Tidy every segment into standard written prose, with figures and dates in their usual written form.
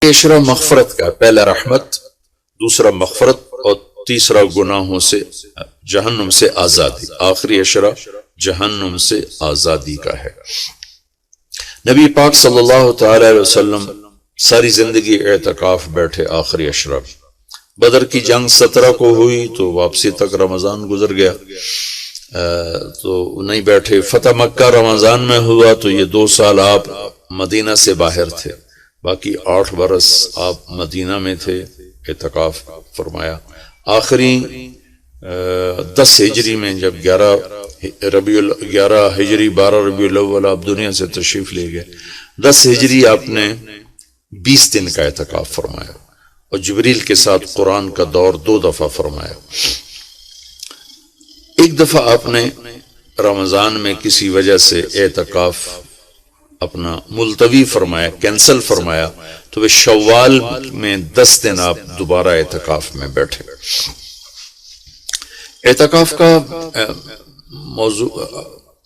عشرہ مغفرت کا، پہلا رحمت، دوسرا مغفرت، اور تیسرا گناہوں سے جہنم سے آزادی۔ آخری عشرہ جہنم سے آزادی کا ہے۔ نبی پاک صلی اللہ تعالی علیہ وسلم ساری زندگی اعتکاف بیٹھے آخری عشرہ۔ بدر کی جنگ 17 کو ہوئی تو واپسی تک رمضان گزر گیا، تو نہیں بیٹھے۔ فتح مکہ رمضان میں ہوا تو یہ 2 سال آپ مدینہ سے باہر تھے، باقی 8 برس آپ مدینہ میں تھے، اعتکاف فرمایا۔ آخری 10 ہجری میں جب 11 ہجری 12 ربیع الاول آپ دنیا سے تشریف لے گئے، 10 ہجری آپ نے 20 دن کا اعتکاف فرمایا، اور جبریل کے ساتھ قرآن کا دور 2 دفعہ فرمایا۔ ایک دفعہ آپ نے رمضان میں کسی وجہ سے اعتکاف اپنا ملتوی فرمایا، کینسل فرمایا، تو وہ شوال میں 10 دن آپ دوبارہ اعتکاف میں بیٹھے۔ اعتکاف کا موضوع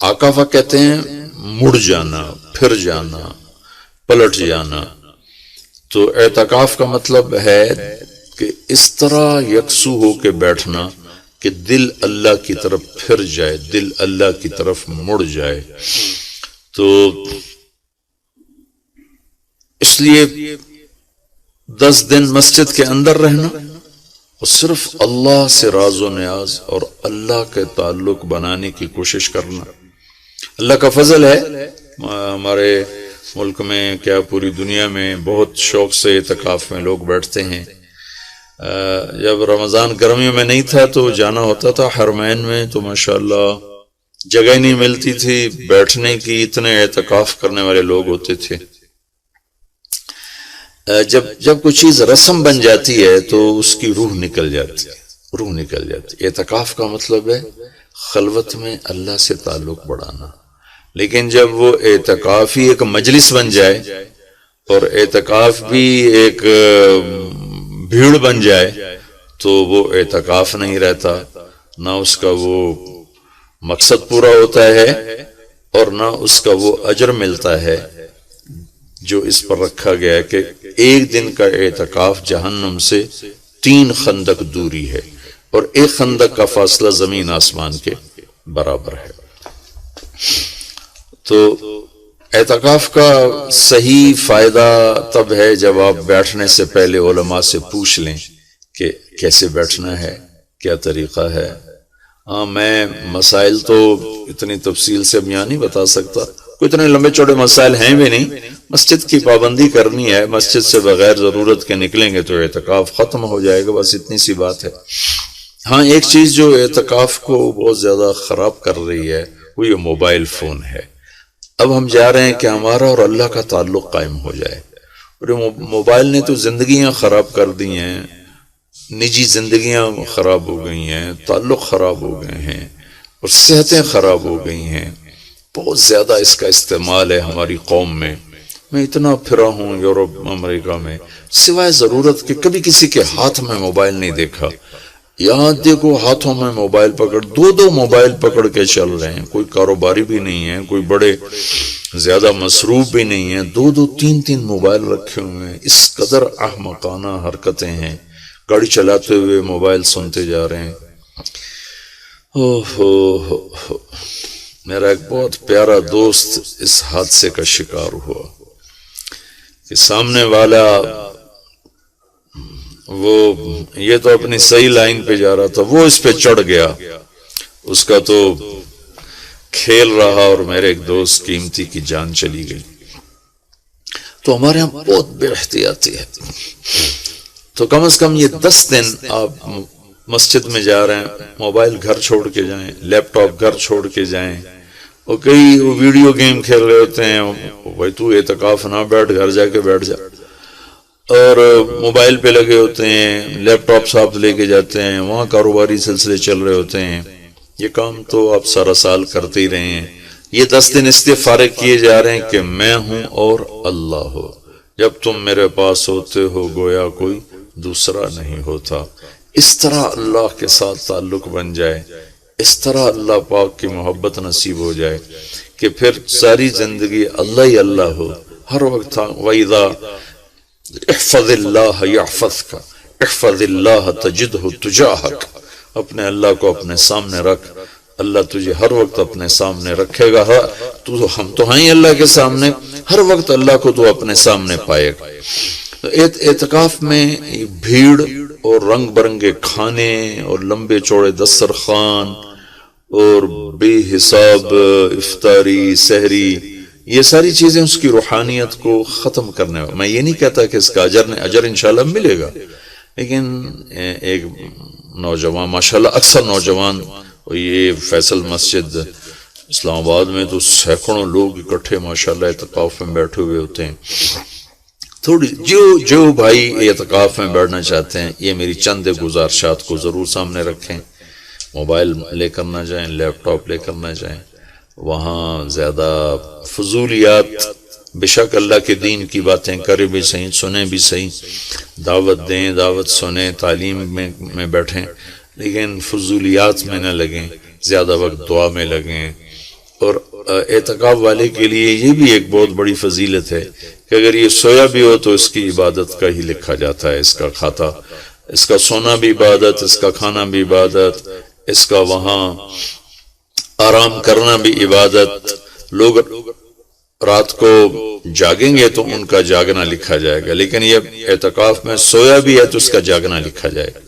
عاکفہ کہتے ہیں مڑ جانا، پھر جانا، پلٹ جانا۔ تو اعتکاف کا مطلب ہے کہ اس طرح یکسو ہو کے بیٹھنا کہ دل اللہ کی طرف پھر جائے، دل اللہ کی طرف مڑ جائے۔ تو اس لیے 10 دن مسجد کے اندر رہنا اور صرف اللہ سے راز و نیاز اور اللہ کے تعلق بنانے کی کوشش کرنا۔ اللہ کا فضل ہے، ہمارے ملک میں کیا پوری دنیا میں بہت شوق سے اعتکاف میں لوگ بیٹھتے ہیں۔ جب رمضان گرمیوں میں نہیں تھا تو جانا ہوتا تھا حرمین میں، تو ماشاءاللہ جگہ نہیں ملتی تھی بیٹھنے کی، اتنے اعتکاف کرنے والے لوگ ہوتے تھے۔ جب کوئی چیز رسم بن جاتی ہے تو اس کی روح نکل جاتی ہے، روح نکل جاتی ہے۔ اعتکاف کا مطلب ہے خلوت میں اللہ سے تعلق بڑھانا۔ لیکن جب وہ اعتکاف ہی ایک مجلس بن جائے اور اعتکاف بھی ایک بھیڑ بن جائے تو وہ اعتکاف نہیں رہتا، نہ اس کا وہ مقصد پورا ہوتا ہے اور نہ اس کا وہ اجر ملتا ہے جو اس پر رکھا گیا ہے کہ ایک دن کا اعتکاف جہنم سے 3 خندق دوری ہے، اور 1 خندق کا فاصلہ زمین آسمان کے برابر ہے۔ تو اعتکاف کا صحیح فائدہ تب ہے جب آپ بیٹھنے سے پہلے علماء سے پوچھ لیں کہ کیسے بیٹھنا ہے، کیا طریقہ ہے۔ میں مسائل تو اتنی تفصیل سے بیان نہیں بتا سکتا، کوئی اتنے لمبے چوڑے مسائل ہیں بھی نہیں۔ مسجد کی پابندی کرنی ہے، مسجد سے بغیر ضرورت کے نکلیں گے تو اعتکاف ختم ہو جائے گا، بس اتنی سی بات ہے۔ ہاں، ایک چیز جو اعتکاف کو بہت زیادہ خراب کر رہی ہے وہ یہ موبائل فون ہے۔ اب ہم جا رہے ہیں کہ ہمارا اور اللہ کا تعلق قائم ہو جائے، اور موبائل نے تو زندگیاں خراب کر دی ہیں، نجی زندگیاں خراب ہو گئی ہیں، تعلق خراب ہو گئے ہیں، اور صحتیں خراب ہو گئی ہیں۔ بہت زیادہ اس کا استعمال ہے ہماری قوم میں۔ میں اتنا پھرا ہوں یورپ امریکہ میں، سوائے ضرورت کہ کبھی کسی کے ہاتھ میں موبائل نہیں دیکھا۔ یہاں دیکھو ہاتھوں میں موبائل پکڑ، 2 موبائل پکڑ کے چل رہے ہیں، کوئی کاروباری بھی نہیں ہے، کوئی بڑے زیادہ مصروف بھی نہیں ہے، 2 3 موبائل رکھے ہوئے ہیں۔ اس قدر احمقانہ حرکتیں ہیں، گاڑی چلاتے ہوئے موبائل سنتے جا رہے ہیں۔ میرا ایک بہت پیارا دوست اس حادثے کا شکار ہوا کہ سامنے والا وہ یہ تو اپنی صحیح لائن پہ جا رہا تھا، وہ اس پہ چڑھ گیا، اس کا تو کھیل رہا، اور میرے ایک دوست قیمتی کی جان چلی گئی۔ تو ہمارے ہاں بہت بے احتیاطی ہے۔ تو کم از کم یہ 10 دن آپ مسجد میں جا رہے ہیں، موبائل گھر چھوڑ کے جائیں، لیپ ٹاپ گھر چھوڑ کے جائیں، اور کئی ویڈیو گیم کھیل رہے ہوتے ہیں، بھائی تو اعتکاف نہ بیٹھ، گھر جا کے بیٹھ جا، اور موبائل پہ لگے ہوتے ہیں، لیپ ٹاپ صاحب لے کے جاتے ہیں، وہاں کاروباری سلسلے چل رہے ہوتے ہیں۔ یہ کام تو آپ سارا سال کرتے ہی رہے ہیں۔ یہ 10 دن اس لیے فارغ کیے جا رہے ہیں کہ میں ہوں اور اللہ ہو، جب تم میرے پاس ہوتے ہو گویا کوئی دوسرا نہیں ہوتا۔ اس طرح اللہ کے ساتھ تعلق بن جائے، اس طرح اللہ پاک کی محبت نصیب ہو جائے کہ پھر ساری زندگی اللہ ہی اللہ ہو، ہر وقت۔ وَإِذَا احفظ اللہ یحفظک، احفظ اللہ تجدہ تجاہک، اپنے اللہ کو اپنے سامنے رکھ، اللہ تجھے ہر وقت اپنے سامنے رکھے گا۔ ہم تو ہیں اللہ کے سامنے، ہر وقت اللہ کو تو اپنے سامنے پائے گا۔ اعتکاف میں بھیڑ اور رنگ برنگے کھانے اور لمبے چوڑے دسترخوان اور بے حساب افطاری سحری، یہ ساری چیزیں اس کی روحانیت کو ختم کرنے میں، میں یہ نہیں کہتا کہ اس کا اجر انشاءاللہ ملے گا، لیکن ایک نوجوان ماشاءاللہ اکثر نوجوان، یہ فیصل مسجد اسلام آباد میں تو سینکڑوں لوگ اکٹھے ماشاءاللہ اعتکاف میں بیٹھے ہوئے ہوتے ہیں۔ تھوڑی جو بھائی اعتکاف میں بیٹھنا چاہتے ہیں، یہ میری چند گزارشات کو ضرور سامنے رکھیں۔ موبائل لے کر نہ جائیں، لیپ ٹاپ لے کر نہ جائیں، وہاں زیادہ فضولیات، بے شک اللہ کے دین کی باتیں کریں بھی صحیح، سنیں بھی صحیح، دعوت دیں، دعوت سنیں، تعلیم میں بیٹھیں، لیکن فضولیات میں نہ لگیں، زیادہ وقت دعا میں لگیں۔ اور اعتکاف والے کے لیے یہ بھی ایک بہت بڑی فضیلت ہے کہ اگر یہ سویا بھی ہو تو اس کی عبادت کا ہی لکھا جاتا ہے، اس کا کھاتا، اس کا سونا بھی عبادت، اس کا کھانا بھی عبادت، اس کا وہاں آرام کرنا بھی عبادت۔ لوگ رات کو جاگیں گے تو ان کا جاگنا لکھا جائے گا، لیکن یہ اعتکاف میں سویا بھی ہے تو اس کا جاگنا لکھا جائے گا۔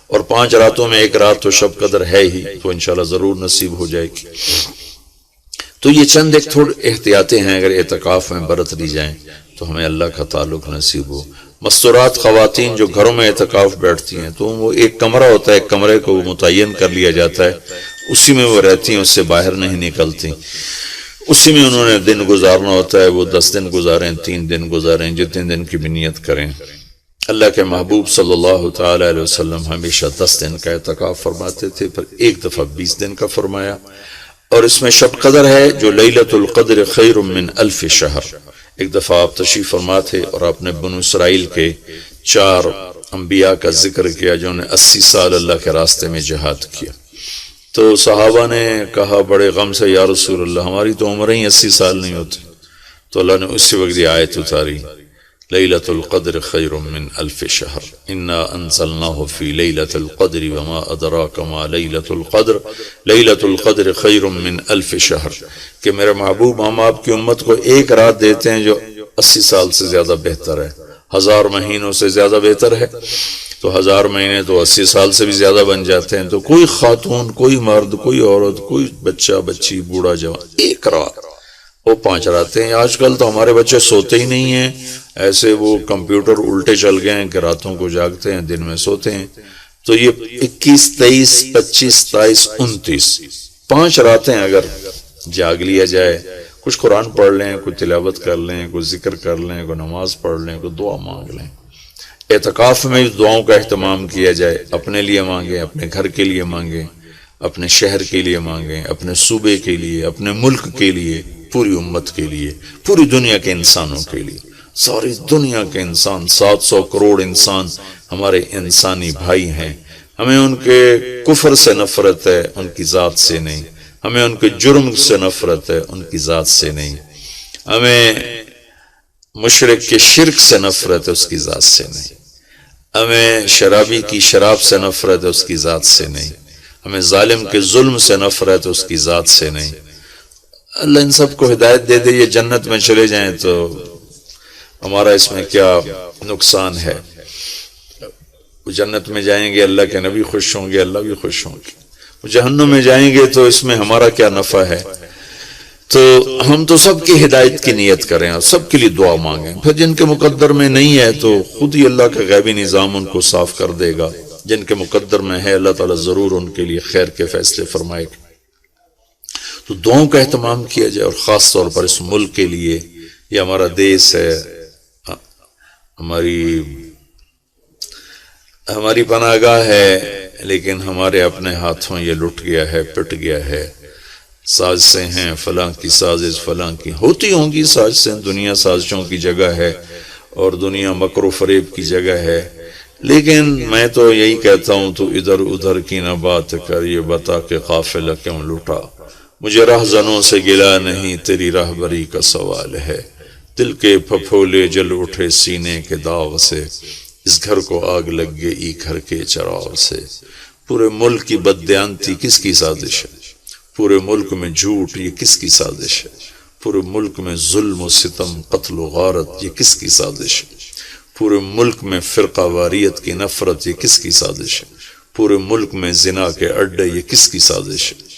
اور 5 راتوں میں ایک رات تو شب قدر ہے ہی، تو انشاءاللہ ضرور نصیب ہو جائے گی۔ تو یہ چند ایک تھوڑے احتیاطیں ہیں، اگر اعتکاف میں برت لی جائیں تو ہمیں اللہ کا تعلق نصیب ہو۔ مستورات خواتین جو گھروں میں اعتکاف بیٹھتی ہیں تو وہ ایک کمرہ ہوتا ہے، ایک کمرے کو متعین کر لیا جاتا ہے، اسی میں وہ رہتی ہیں، اس سے باہر نہیں نکلتی، اسی میں انہوں نے دن گزارنا ہوتا ہے۔ وہ 10 دن گزاریں، 3 دن گزاریں، جتنے دن کی بھی نیت کریں۔ اللہ کے محبوب صلی اللہ تعالی علیہ وسلم ہمیشہ 10 دن کا اعتکاف فرماتے تھے، پھر ایک دفعہ 20 دن کا فرمایا۔ اور اس میں شب قدر ہے جو لیلۃ القدر خیر من 1000 شہر۔ ایک دفعہ آپ تشریف فرما تھے اور آپ نے بنو اسرائیل کے 4 انبیاء کا ذکر کیا جو نے 80 سال اللہ کے راستے میں جہاد کیا۔ تو صحابہ نے کہا بڑے غم سے، یا رسول اللہ ہماری تو عمریں ہی 80 سال نہیں ہوتی۔ تو اللہ نے اسی وقت یہ آیت اتاری، لیلۃ القدر خیر من 1000 شہر، انا انزلناہ فی لیلۃ القدر وما ادراک ما لیلۃ القدر، لیلۃ القدر خیر من 1000 شہر، کہ میرے محبوب ہم آپ کی امت کو ایک رات دیتے ہیں جو 80 سال سے زیادہ بہتر ہے، 1000 مہینوں سے زیادہ بہتر ہے۔ تو 1000 مہینے تو 80 سال سے بھی زیادہ بن جاتے ہیں۔ تو کوئی خاتون، کوئی مرد، کوئی عورت، کوئی بچہ بچی، بوڑھا جوان، ایک رات، وہ 5 راتیں ہیں۔ آج کل تو ہمارے بچے سوتے ہی نہیں ہیں، ایسے وہ کمپیوٹر الٹے چل گئے ہیں کہ راتوں کو جاگتے ہیں، دن میں سوتے ہیں۔ تو یہ 21، 23، 25، 27، 29 5 راتیں اگر جاگ لیا جائے، کچھ قرآن پڑھ لیں، کوئی تلاوت کر لیں، کوئی ذکر کر لیں، کوئی نماز پڑھ لیں، کوئی دعا مانگ لیں۔ اعتکاف میں دعاؤں کا اہتمام کیا جائے، اپنے لیے مانگیں، اپنے گھر کے لیے مانگیں، اپنے شہر کے لیے مانگیں، اپنے صوبے کے لیے، اپنے ملک کے لیے، پوری امت کے لیے، پوری دنیا کے انسانوں کے لیے۔ ساری دنیا کے انسان، 700 کروڑ انسان ہمارے انسانی بھائی ہیں۔ ہمیں ان کے کفر سے نفرت ہے، ان کی ذات سے نہیں۔ ہمیں ان کے جرم سے نفرت ہے، ان کی ذات سے نہیں۔ ہمیں مشرک کے شرک سے نفرت ہے، اس کی ذات سے نہیں۔ ہمیں شرابی کی شراب سے نفرت ہے، اس کی ذات سے نہیں۔ ہمیں ظالم کے ظلم سے نفرت ہے، اس کی ذات سے نہیں۔ اللہ ان سب کو ہدایت دے دے، یہ جنت میں چلے جائیں تو ہمارا اس میں کیا نقصان ہے؟ جنت میں جائیں گے، اللہ کے نبی خوش ہوں گے، اللہ بھی خوش ہوں گے۔ جہنم میں جائیں گے تو اس میں ہمارا کیا نفع ہے؟ تو ہم تو سب کی ہدایت کی نیت کریں اور سب کے لیے دعا مانگیں۔ پھر جن کے مقدر میں نہیں ہے تو خود ہی اللہ کا غیبی نظام ان کو صاف کر دے گا۔ جن کے مقدر میں ہے اللہ تعالیٰ ضرور ان کے لیے خیر کے فیصلے فرمائے گا۔ تو دعاؤں کا اہتمام کیا جائے، اور خاص طور پر اس ملک کے لیے، یہ ہمارا دیس ہے، ہماری پناہ گاہ ہے، لیکن ہمارے اپنے ہاتھوں یہ لٹ گیا ہے، پٹ گیا ہے۔ سازشیں ہیں، فلاں کی سازش، فلاں کی ہوتی ہوں گی سازشیں، دنیا سازشوں کی جگہ ہے اور دنیا مکر و فریب کی جگہ ہے، لیکن میں تو یہی کہتا ہوں تو ادھر ادھر کی نہ بات کر، یہ بتا کہ قافلہ کیوں لٹا، مجھے رہزنوں سے گلا نہیں، تیری راہبری کا سوال ہے، دل کے پھپھولے جل اٹھے سینے کے داغ سے، اس گھر کو آگ لگ گئی گھر کے چراغ سے۔ پورے ملک کی بددیانتی کس کی سازش ہے؟ پورے ملک میں جھوٹ یہ کس کی سازش ہے؟ پورے ملک میں ظلم و ستم قتل و غارت یہ کس کی سازش ہے؟ پورے ملک میں فرقہ واریت کی نفرت یہ کس کی سازش ہے؟ پورے ملک میں زنا کے اڈے یہ کس کی سازش ہے؟